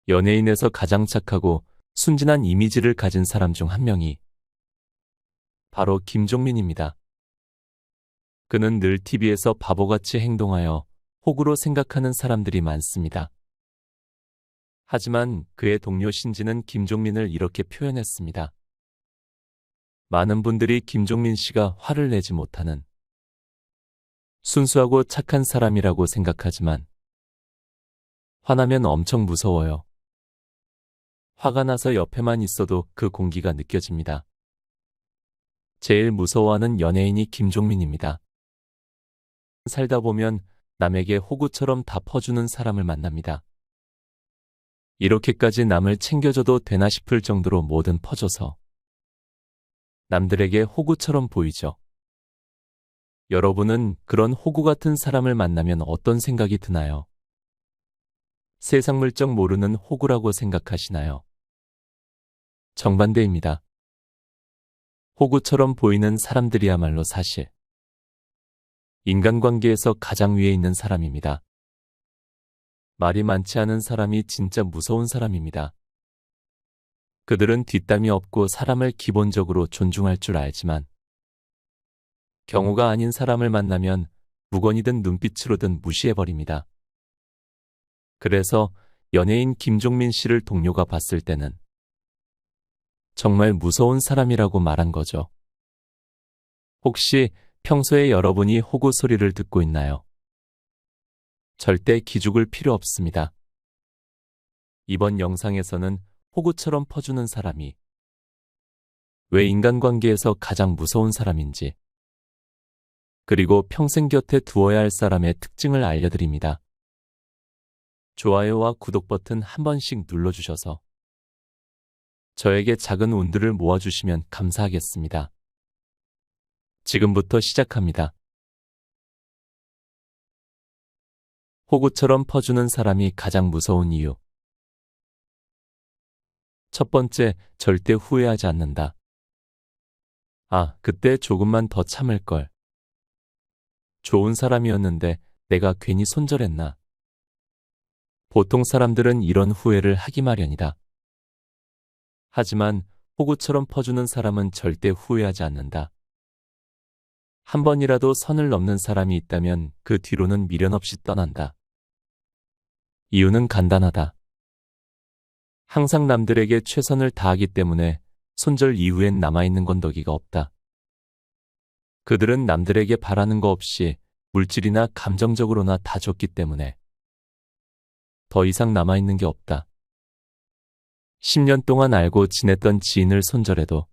연예인에서 가장 착하고 순진한 이미지를 가진 사람 중 한 명이 바로 김종민입니다. 그는 늘 TV에서 바보같이 행동하여 호구로 생각하는 사람들이 많습니다. 하지만 그의 동료 신지는 김종민을 이렇게 표현했습니다. 많은 분들이 김종민 씨가 화를 내지 못하는 순수하고 착한 사람이라고 생각하지만 화나면 엄청 무서워요. 화가 나서 옆에만 있어도 그 공기가 느껴집니다. 제일 무서워하는 연예인이 김종민입니다. 살다 보면 남에게 호구처럼 다 퍼주는 사람을 만납니다. 이렇게까지 남을 챙겨줘도 되나 싶을 정도로 뭐든 퍼줘서 남들에게 호구처럼 보이죠. 여러분은 그런 호구 같은 사람을 만나면 어떤 생각이 드나요? 세상 물정 모르는 호구라고 생각하시나요? 정반대입니다. 호구처럼 보이는 사람들이야말로 사실 인간관계에서 가장 위에 있는 사람입니다. 말이 많지 않은 사람이 진짜 무서운 사람입니다. 그들은 뒷담이 없고 사람을 기본적으로 존중할 줄 알지만 경우가 아닌 사람을 만나면 무건이든 눈빛으로든 무시해버립니다. 그래서 연예인 김종민 씨를 동료가 봤을 때는 정말 무서운 사람이라고 말한 거죠. 혹시 평소에 여러분이 호구 소리를 듣고 있나요? 절대 기죽을 필요 없습니다. 이번 영상에서는 호구처럼 퍼주는 사람이 왜 인간관계에서 가장 무서운 사람인지, 그리고 평생 곁에 두어야 할 사람의 특징을 알려드립니다. 좋아요와 구독 버튼 한 번씩 눌러주셔서 저에게 작은 운들을 모아주시면 감사하겠습니다. 지금부터 시작합니다. 호구처럼 퍼주는 사람이 가장 무서운 이유. 첫 번째, 절대 후회하지 않는다. 아, 그때 조금만 더 참을걸. 좋은 사람이었는데 내가 괜히 손절했나. 보통 사람들은 이런 후회를 하기 마련이다. 하지만 호구처럼 퍼주는 사람은 절대 후회하지 않는다. 한 번이라도 선을 넘는 사람이 있다면 그 뒤로는 미련 없이 떠난다. 이유는 간단하다. 항상 남들에게 최선을 다하기 때문에 손절 이후엔 남아있는 건더기가 없다. 그들은 남들에게 바라는 거 없이 물질이나 감정적으로나 다 줬기 때문에 더 이상 남아있는 게 없다. 10년 동안 알고 지냈던 지인을 손절해도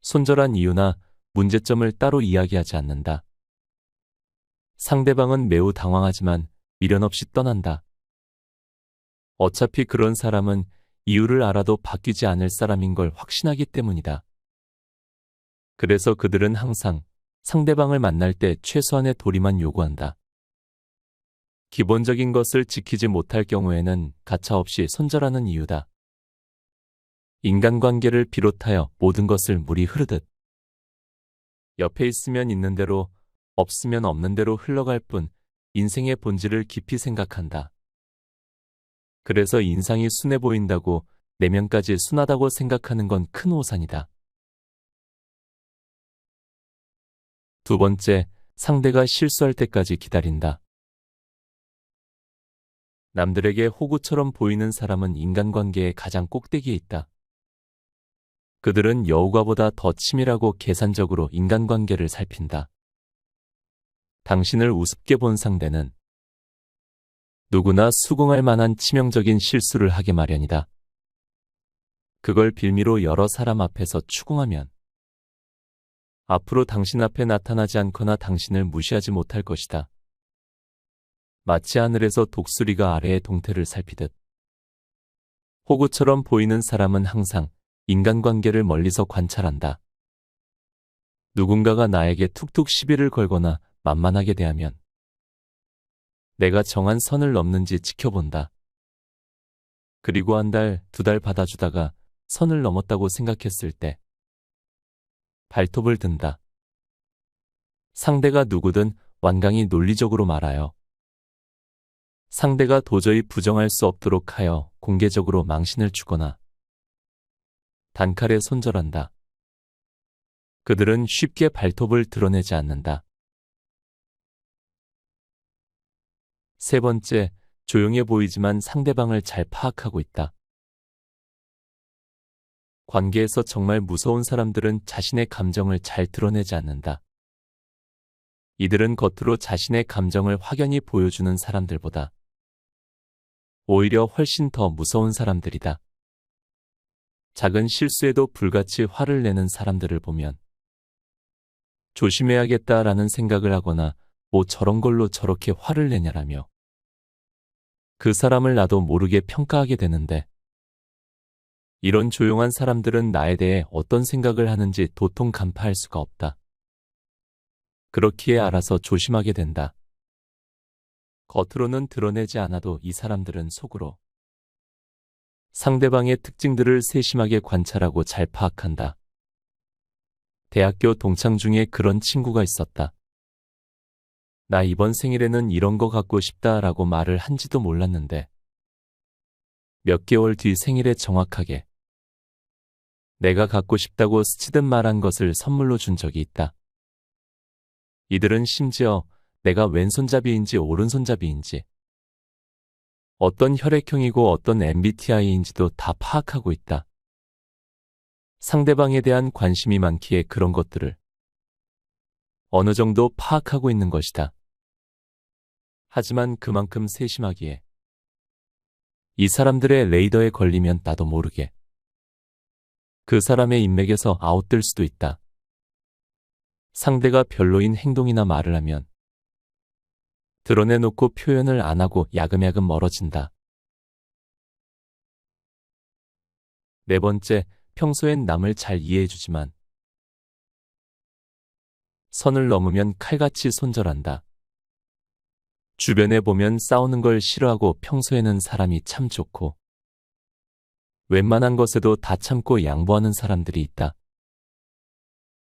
손절한 이유나 문제점을 따로 이야기하지 않는다. 상대방은 매우 당황하지만 미련 없이 떠난다. 어차피 그런 사람은 이유를 알아도 바뀌지 않을 사람인 걸 확신하기 때문이다. 그래서 그들은 항상 상대방을 만날 때 최소한의 도리만 요구한다. 기본적인 것을 지키지 못할 경우에는 가차없이 손절하는 이유다. 인간관계를 비롯하여 모든 것을 물이 흐르듯 옆에 있으면 있는 대로 없으면 없는 대로 흘러갈 뿐 인생의 본질을 깊이 생각한다. 그래서 인상이 순해 보인다고 내면까지 순하다고 생각하는 건 큰 오산이다. 두 번째, 상대가 실수할 때까지 기다린다. 남들에게 호구처럼 보이는 사람은 인간관계의 가장 꼭대기에 있다. 그들은 여우가보다 더 치밀하고 계산적으로 인간관계를 살핀다. 당신을 우습게 본 상대는 누구나 수긍할 만한 치명적인 실수를 하게 마련이다. 그걸 빌미로 여러 사람 앞에서 추궁하면 앞으로 당신 앞에 나타나지 않거나 당신을 무시하지 못할 것이다. 마치 하늘에서 독수리가 아래의 동태를 살피듯 호구처럼 보이는 사람은 항상 인간관계를 멀리서 관찰한다. 누군가가 나에게 툭툭 시비를 걸거나 만만하게 대하면 내가 정한 선을 넘는지 지켜본다. 그리고 한 달, 두 달 받아주다가 선을 넘었다고 생각했을 때 발톱을 든다. 상대가 누구든 완강히 논리적으로 말하여 상대가 도저히 부정할 수 없도록 하여 공개적으로 망신을 주거나 단칼에 손절한다. 그들은 쉽게 발톱을 드러내지 않는다. 세 번째, 조용해 보이지만 상대방을 잘 파악하고 있다. 관계에서 정말 무서운 사람들은 자신의 감정을 잘 드러내지 않는다. 이들은 겉으로 자신의 감정을 확연히 보여주는 사람들보다 오히려 훨씬 더 무서운 사람들이다. 작은 실수에도 불같이 화를 내는 사람들을 보면 조심해야겠다라는 생각을 하거나 뭐 저런 걸로 저렇게 화를 내냐라며 그 사람을 나도 모르게 평가하게 되는데, 이런 조용한 사람들은 나에 대해 어떤 생각을 하는지 도통 간파할 수가 없다. 그렇기에 알아서 조심하게 된다. 겉으로는 드러내지 않아도 이 사람들은 속으로 상대방의 특징들을 세심하게 관찰하고 잘 파악한다. 대학교 동창 중에 그런 친구가 있었다. 나 이번 생일에는 이런 거 갖고 싶다라고 말을 한지도 몰랐는데 몇 개월 뒤 생일에 정확하게 내가 갖고 싶다고 스치듯 말한 것을 선물로 준 적이 있다. 이들은 심지어 내가 왼손잡이인지 오른손잡이인지 어떤 혈액형이고 어떤 MBTI인지도 다 파악하고 있다. 상대방에 대한 관심이 많기에 그런 것들을 어느 정도 파악하고 있는 것이다. 하지만 그만큼 세심하기에 이 사람들의 레이더에 걸리면 나도 모르게 그 사람의 인맥에서 아웃될 수도 있다. 상대가 별로인 행동이나 말을 하면 드러내놓고 표현을 안 하고 야금야금 멀어진다. 네 번째, 평소엔 남을 잘 이해해주지만 선을 넘으면 칼같이 손절한다. 주변에 보면 싸우는 걸 싫어하고 평소에는 사람이 참 좋고 웬만한 것에도 다 참고 양보하는 사람들이 있다.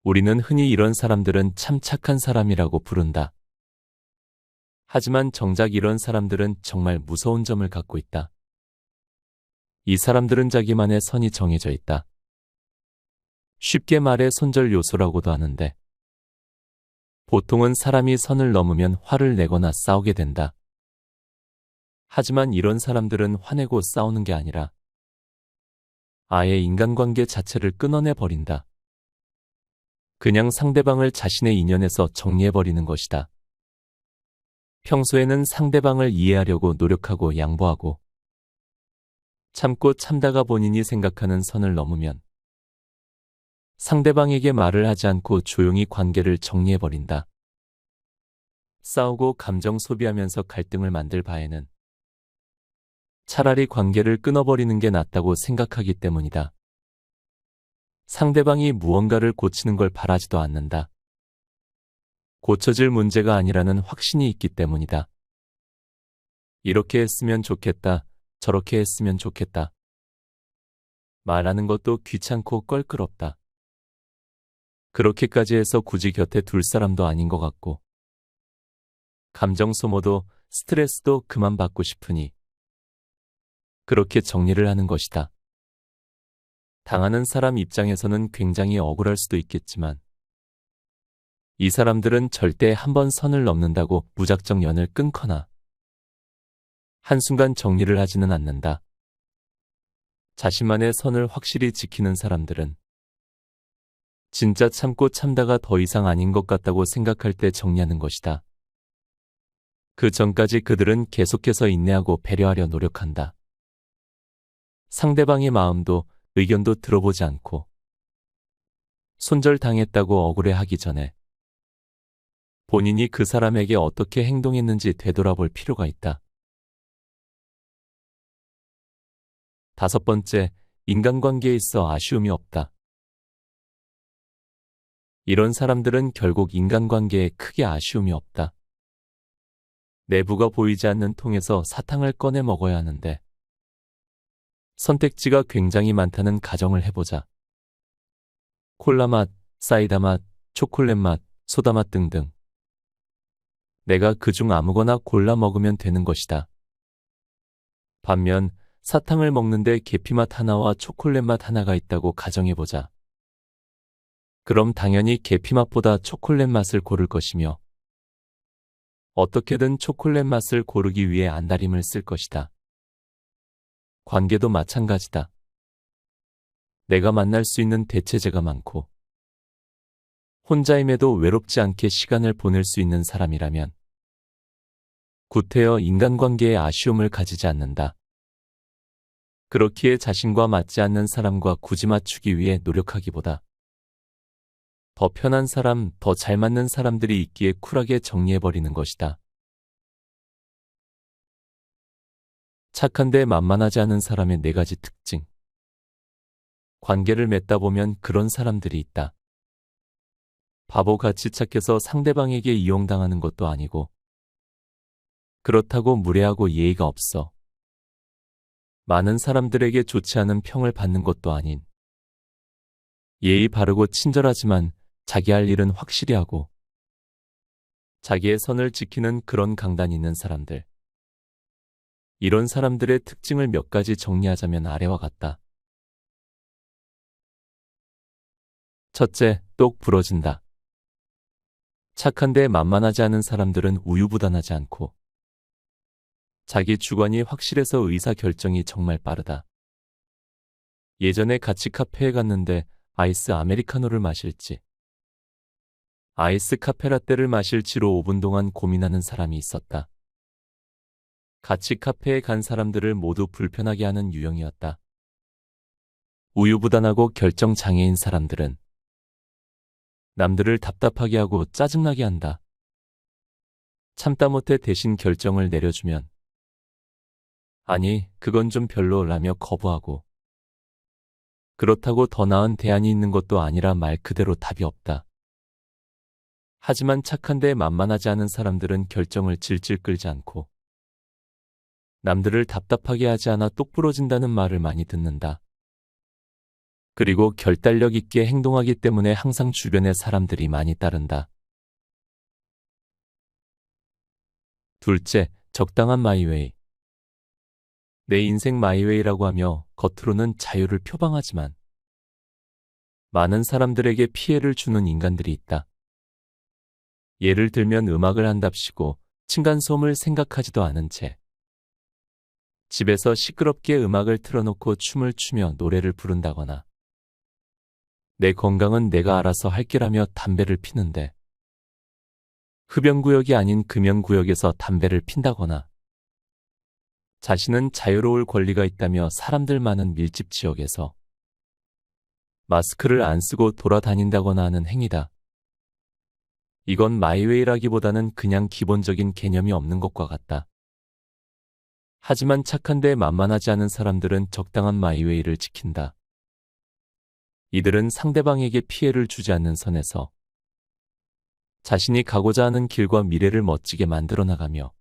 우리는 흔히 이런 사람들은 참 착한 사람이라고 부른다. 하지만 정작 이런 사람들은 정말 무서운 점을 갖고 있다. 이 사람들은 자기만의 선이 정해져 있다. 쉽게 말해 손절 요소라고도 하는데, 보통은 사람이 선을 넘으면 화를 내거나 싸우게 된다. 하지만 이런 사람들은 화내고 싸우는 게 아니라 아예 인간관계 자체를 끊어내 버린다. 그냥 상대방을 자신의 인연에서 정리해버리는 것이다. 평소에는 상대방을 이해하려고 노력하고 양보하고 참고 참다가 본인이 생각하는 선을 넘으면 상대방에게 말을 하지 않고 조용히 관계를 정리해버린다. 싸우고 감정 소비하면서 갈등을 만들 바에는 차라리 관계를 끊어버리는 게 낫다고 생각하기 때문이다. 상대방이 무언가를 고치는 걸 바라지도 않는다. 고쳐질 문제가 아니라는 확신이 있기 때문이다. 이렇게 했으면 좋겠다, 저렇게 했으면 좋겠다. 말하는 것도 귀찮고 껄끄럽다. 그렇게까지 해서 굳이 곁에 둘 사람도 아닌 것 같고, 감정 소모도 스트레스도 그만 받고 싶으니 그렇게 정리를 하는 것이다. 당하는 사람 입장에서는 굉장히 억울할 수도 있겠지만 이 사람들은 절대 한번 선을 넘는다고 무작정 연을 끊거나 한순간 정리를 하지는 않는다. 자신만의 선을 확실히 지키는 사람들은 진짜 참고 참다가 더 이상 아닌 것 같다고 생각할 때 정리하는 것이다. 그 전까지 그들은 계속해서 인내하고 배려하려 노력한다. 상대방의 마음도 의견도 들어보지 않고 손절당했다고 억울해하기 전에 본인이 그 사람에게 어떻게 행동했는지 되돌아볼 필요가 있다. 다섯 번째, 인간관계에 있어 아쉬움이 없다. 이런 사람들은 결국 인간관계에 크게 아쉬움이 없다. 내부가 보이지 않는 통에서 사탕을 꺼내 먹어야 하는데 선택지가 굉장히 많다는 가정을 해보자. 콜라 맛, 사이다 맛, 초콜릿 맛, 소다 맛 등등. 내가 그중 아무거나 골라 먹으면 되는 것이다. 반면 사탕을 먹는데 계피맛 하나와 초콜릿맛 하나가 있다고 가정해보자. 그럼 당연히 계피맛보다 초콜릿 맛을 고를 것이며 어떻게든 초콜릿 맛을 고르기 위해 안달힘을 쓸 것이다. 관계도 마찬가지다. 내가 만날 수 있는 대체제가 많고 혼자임에도 외롭지 않게 시간을 보낼 수 있는 사람이라면 구태여 인간관계에 아쉬움을 가지지 않는다. 그렇기에 자신과 맞지 않는 사람과 굳이 맞추기 위해 노력하기보다 더 편한 사람, 더 잘 맞는 사람들이 있기에 쿨하게 정리해버리는 것이다. 착한데 만만하지 않은 사람의 4가지 특징. 관계를 맺다 보면 그런 사람들이 있다. 바보같이 착해서 상대방에게 이용당하는 것도 아니고 그렇다고 무례하고 예의가 없어 많은 사람들에게 좋지 않은 평을 받는 것도 아닌 예의 바르고 친절하지만 자기 할 일은 확실히 하고 자기의 선을 지키는 그런 강단 있는 사람들. 이런 사람들의 특징을 몇 가지 정리하자면 아래와 같다. 첫째, 똑 부러진다. 착한데 만만하지 않은 사람들은 우유부단하지 않고 자기 주관이 확실해서 의사결정이 정말 빠르다. 예전에 같이 카페에 갔는데 아이스 아메리카노를 마실지 아이스 카페라떼를 마실지로 5분 동안 고민하는 사람이 있었다. 같이 카페에 간 사람들을 모두 불편하게 하는 유형이었다. 우유부단하고 결정장애인 사람들은 남들을 답답하게 하고 짜증나게 한다. 참다 못해 대신 결정을 내려주면 아니, 그건 좀 별로라며 거부하고 그렇다고 더 나은 대안이 있는 것도 아니라 말 그대로 답이 없다. 하지만 착한데 만만하지 않은 사람들은 결정을 질질 끌지 않고 남들을 답답하게 하지 않아 똑부러진다는 말을 많이 듣는다. 그리고 결단력 있게 행동하기 때문에 항상 주변에 사람들이 많이 따른다. 둘째, 적당한 마이웨이. 내 인생 마이웨이라고 하며 겉으로는 자유를 표방하지만 많은 사람들에게 피해를 주는 인간들이 있다. 예를 들면 음악을 한답시고 층간소음을 생각하지도 않은 채 집에서 시끄럽게 음악을 틀어놓고 춤을 추며 노래를 부른다거나 내 건강은 내가 알아서 할게라며 담배를 피는데 흡연구역이 아닌 금연구역에서 담배를 핀다거나 자신은 자유로울 권리가 있다며 사람들 많은 밀집 지역에서 마스크를 안 쓰고 돌아다닌다거나 하는 행위다. 이건 마이웨이라기보다는 그냥 기본적인 개념이 없는 것과 같다. 하지만 착한데 만만하지 않은 사람들은 적당한 마이웨이를 지킨다. 이들은 상대방에게 피해를 주지 않는 선에서 자신이 가고자 하는 길과 미래를 멋지게 만들어 나가며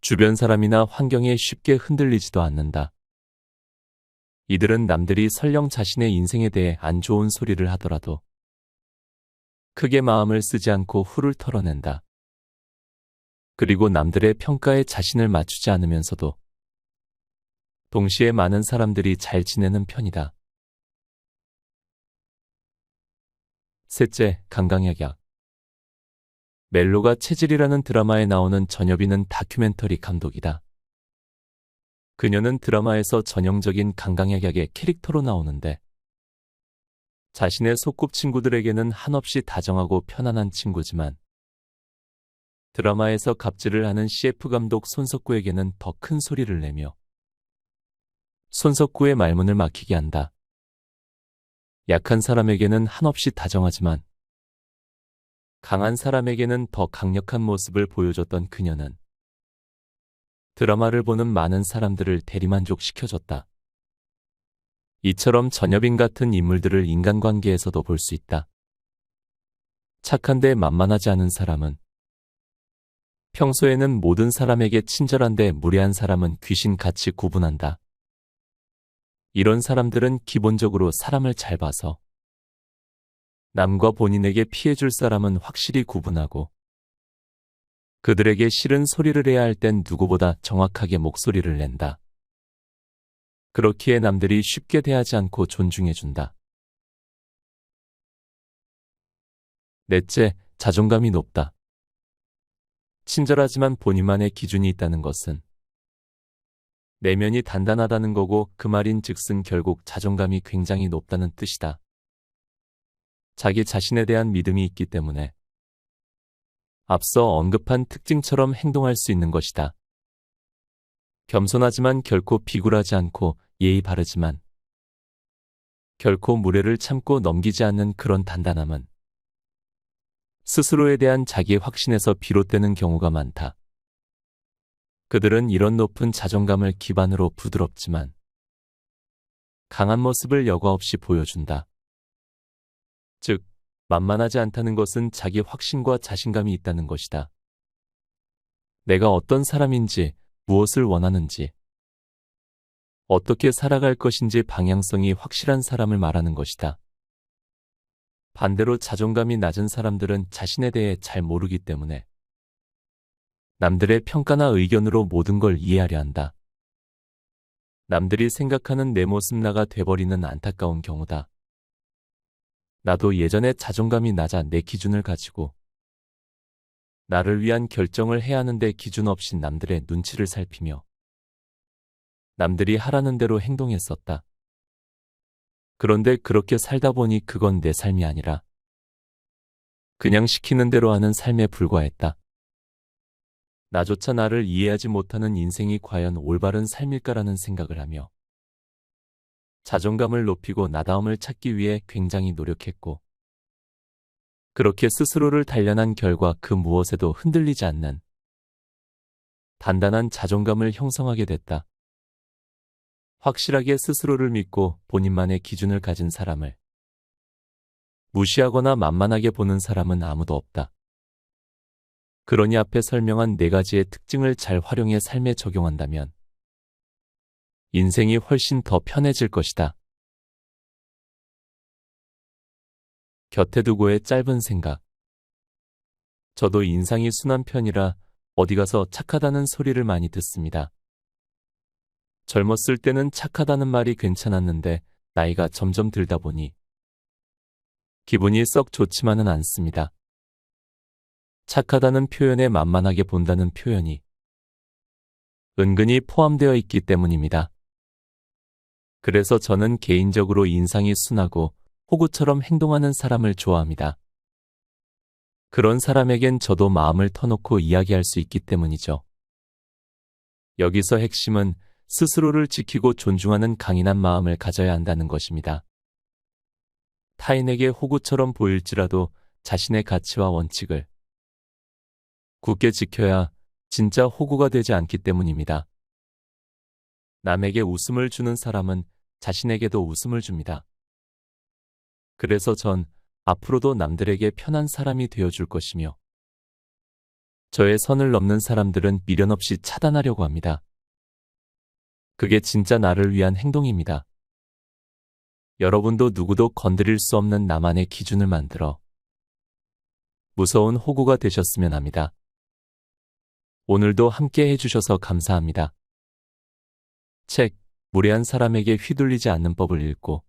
주변 사람이나 환경에 쉽게 흔들리지도 않는다. 이들은 남들이 설령 자신의 인생에 대해 안 좋은 소리를 하더라도 크게 마음을 쓰지 않고 후를 털어낸다. 그리고 남들의 평가에 자신을 맞추지 않으면서도 동시에 많은 사람들이 잘 지내는 편이다. 셋째, 강강약약. 멜로가 체질이라는 드라마에 나오는 전여비는 다큐멘터리 감독이다. 그녀는 드라마에서 전형적인 강강약약의 캐릭터로 나오는데 자신의 소꿉친구들에게는 한없이 다정하고 편안한 친구지만 드라마에서 갑질을 하는 CF 감독 손석구에게는 더 큰 소리를 내며 손석구의 말문을 막히게 한다. 약한 사람에게는 한없이 다정하지만 강한 사람에게는 더 강력한 모습을 보여줬던 그녀는 드라마를 보는 많은 사람들을 대리만족시켜줬다. 이처럼 전여빈 같은 인물들을 인간관계에서도 볼 수 있다. 착한데 만만하지 않은 사람은 평소에는 모든 사람에게 친절한데 무례한 사람은 귀신같이 구분한다. 이런 사람들은 기본적으로 사람을 잘 봐서 남과 본인에게 피해 줄 사람은 확실히 구분하고 그들에게 싫은 소리를 해야 할 땐 누구보다 정확하게 목소리를 낸다. 그렇기에 남들이 쉽게 대하지 않고 존중해준다. 넷째, 자존감이 높다. 친절하지만 본인만의 기준이 있다는 것은 내면이 단단하다는 거고, 그 말인즉슨 결국 자존감이 굉장히 높다는 뜻이다. 자기 자신에 대한 믿음이 있기 때문에 앞서 언급한 특징처럼 행동할 수 있는 것이다. 겸손하지만 결코 비굴하지 않고, 예의 바르지만 결코 무례를 참고 넘기지 않는 그런 단단함은 스스로에 대한 자기의 확신에서 비롯되는 경우가 많다. 그들은 이런 높은 자존감을 기반으로 부드럽지만 강한 모습을 여과 없이 보여준다. 즉, 만만하지 않다는 것은 자기 확신과 자신감이 있다는 것이다. 내가 어떤 사람인지, 무엇을 원하는지, 어떻게 살아갈 것인지 방향성이 확실한 사람을 말하는 것이다. 반대로 자존감이 낮은 사람들은 자신에 대해 잘 모르기 때문에 남들의 평가나 의견으로 모든 걸 이해하려 한다. 남들이 생각하는 내 모습 나가 돼버리는 안타까운 경우다. 나도 예전에 자존감이 낮아 내 기준을 가지고 나를 위한 결정을 해야 하는데 기준 없이 남들의 눈치를 살피며 남들이 하라는 대로 행동했었다. 그런데 그렇게 살다 보니 그건 내 삶이 아니라 그냥 시키는 대로 하는 삶에 불과했다. 나조차 나를 이해하지 못하는 인생이 과연 올바른 삶일까라는 생각을 하며 자존감을 높이고 나다움을 찾기 위해 굉장히 노력했고, 그렇게 스스로를 단련한 결과 그 무엇에도 흔들리지 않는 단단한 자존감을 형성하게 됐다. 확실하게 스스로를 믿고 본인만의 기준을 가진 사람을 무시하거나 만만하게 보는 사람은 아무도 없다. 그러니 앞에 설명한 네 가지의 특징을 잘 활용해 삶에 적용한다면 인생이 훨씬 더 편해질 것이다. 곁에 두고의 짧은 생각. 저도 인상이 순한 편이라 어디 가서 착하다는 소리를 많이 듣습니다. 젊었을 때는 착하다는 말이 괜찮았는데 나이가 점점 들다 보니 기분이 썩 좋지만은 않습니다. 착하다는 표현에 만만하게 본다는 표현이 은근히 포함되어 있기 때문입니다. 그래서 저는 개인적으로 인상이 순하고 호구처럼 행동하는 사람을 좋아합니다. 그런 사람에겐 저도 마음을 터놓고 이야기할 수 있기 때문이죠. 여기서 핵심은 스스로를 지키고 존중하는 강인한 마음을 가져야 한다는 것입니다. 타인에게 호구처럼 보일지라도 자신의 가치와 원칙을 굳게 지켜야 진짜 호구가 되지 않기 때문입니다. 남에게 웃음을 주는 사람은 자신에게도 웃음을 줍니다. 그래서 전 앞으로도 남들에게 편한 사람이 되어줄 것이며 저의 선을 넘는 사람들은 미련 없이 차단하려고 합니다. 그게 진짜 나를 위한 행동입니다. 여러분도 누구도 건드릴 수 없는 나만의 기준을 만들어 무서운 호구가 되셨으면 합니다. 오늘도 함께 해주셔서 감사합니다. 책, 무례한 사람에게 휘둘리지 않는 법을 읽고